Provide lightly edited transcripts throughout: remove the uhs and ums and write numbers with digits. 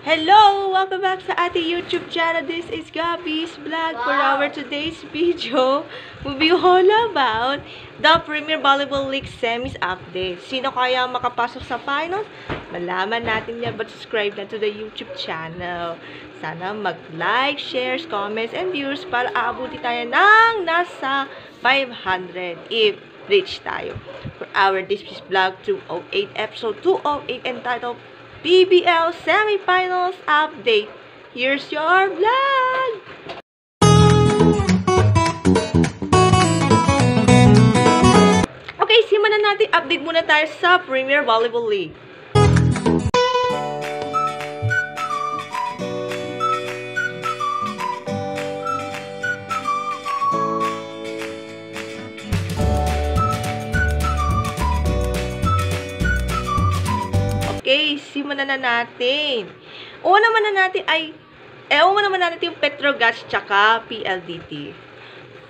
Hello! Welcome back sa ating YouTube channel. This is Gabby's Vlog. For our today's video, we'll be all about the Premier Volleyball League Semis update. Sino kaya makapasok sa finals? Malaman natin yan, but subscribe na to the YouTube channel. Sana mag-like, shares, comments, and views para aabuti tayo ng nasa 500 if reach tayo. For our this is Vlog 208, episode 208, entitled PBL Semifinals Update. Here's your vlog! Okay, simulan na natin. Update muna tayo sa Premier Volleyball League. Okay, simulan na natin. Una naman natin yung Petrogas tsaka PLDT.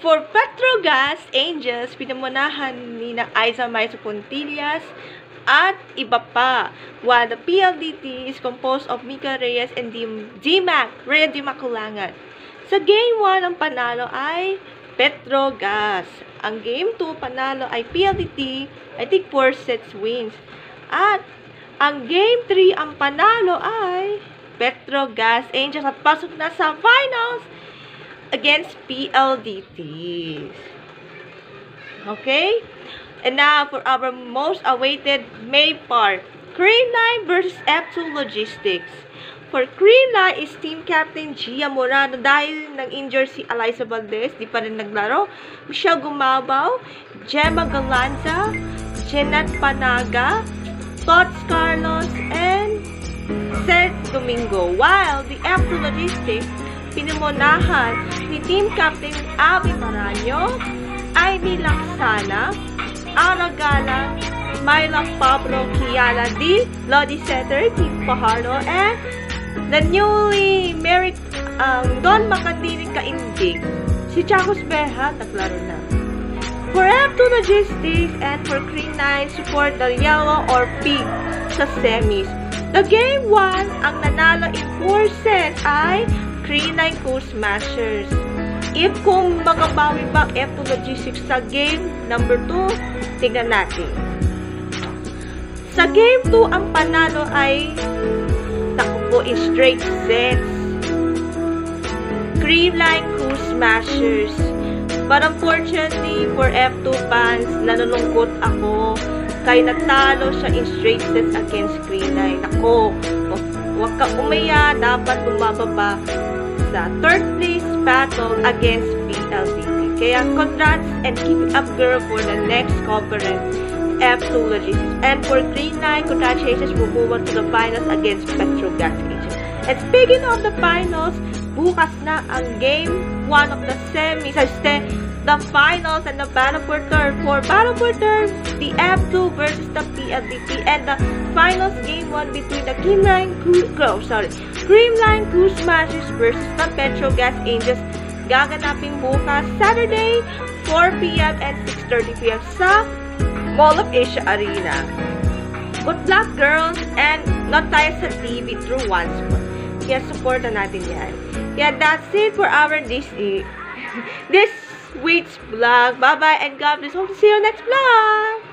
For Petrogas Angels, pinamunahan ni na Aiza Maiso Puntillas at iba pa. While the PLDT is composed of Mika Reyes and Rhea Dimaculangan. Sa Game 1, ang panalo ay Petrogas. Ang Game 2, panalo ay PLDT. I think 4 sets wins. At ang Game 3, ang panalo ay Petrogas Angels at pasok na sa finals against PLDT. Okay? And now for our most awaited May part, Creamline versus F2 Logistics. For Creamline is team captain Gia Morano dahil nag-injure si Eliza Valdez, di pa rin naglaro. Michelle Gumabaw, Gemma Galanza, Jeanette Panaga, Tots Carlos, and Seth Domingo. While the F2 Logistics, pinamunahan ni Team Captain Abby Maraño, Ivy Laksana, Aragala, Myla Pablo Kiala D, Lodi Setter, Team Pajardo, and the newly married Don Makatiling Kaindig, si Chacos Beja, naglaro na. For F2 Logistics and for Creamline, support the yellow or pink sa semis. The Game 1, ang nanalo in 4 sets ay Creamline Cool Smashers. If kung magabawi ba F2 Logistics sa Game number 2, tignan natin. Sa Game 2, ang panalo ay nakupo in straight sets. Creamline Cool Smashers. But unfortunately, for F2 fans, nalulungkot ako kaya natalo siya in straight sets against Creamline. Ako, huwag ka umaya, dapat bumababa sa third place battle against PLDT. Kaya congrats and keep it up, girl, for the next conference, F2 Logistics. And for Creamline, congratulations, we'll move on to the finals against Petrogas Angels. And speaking of the finals, bukas na ang Game 1 of the semis, the finals and the battle for third. For battle for third, the F2 versus the PLDT, and the finals Game 1 between the Creamline Cool Smashers versus the Petrogas Angels, gaganapin bukas Saturday 4 p.m. and 6:30 p.m. sa Mall of Asia Arena. Good luck, girls, and not tayo sa TV through OneSport. Kaya supportan natin yan. Yeah, that's it for our this week's vlog. Bye-bye and God bless. Hope to see you next vlog.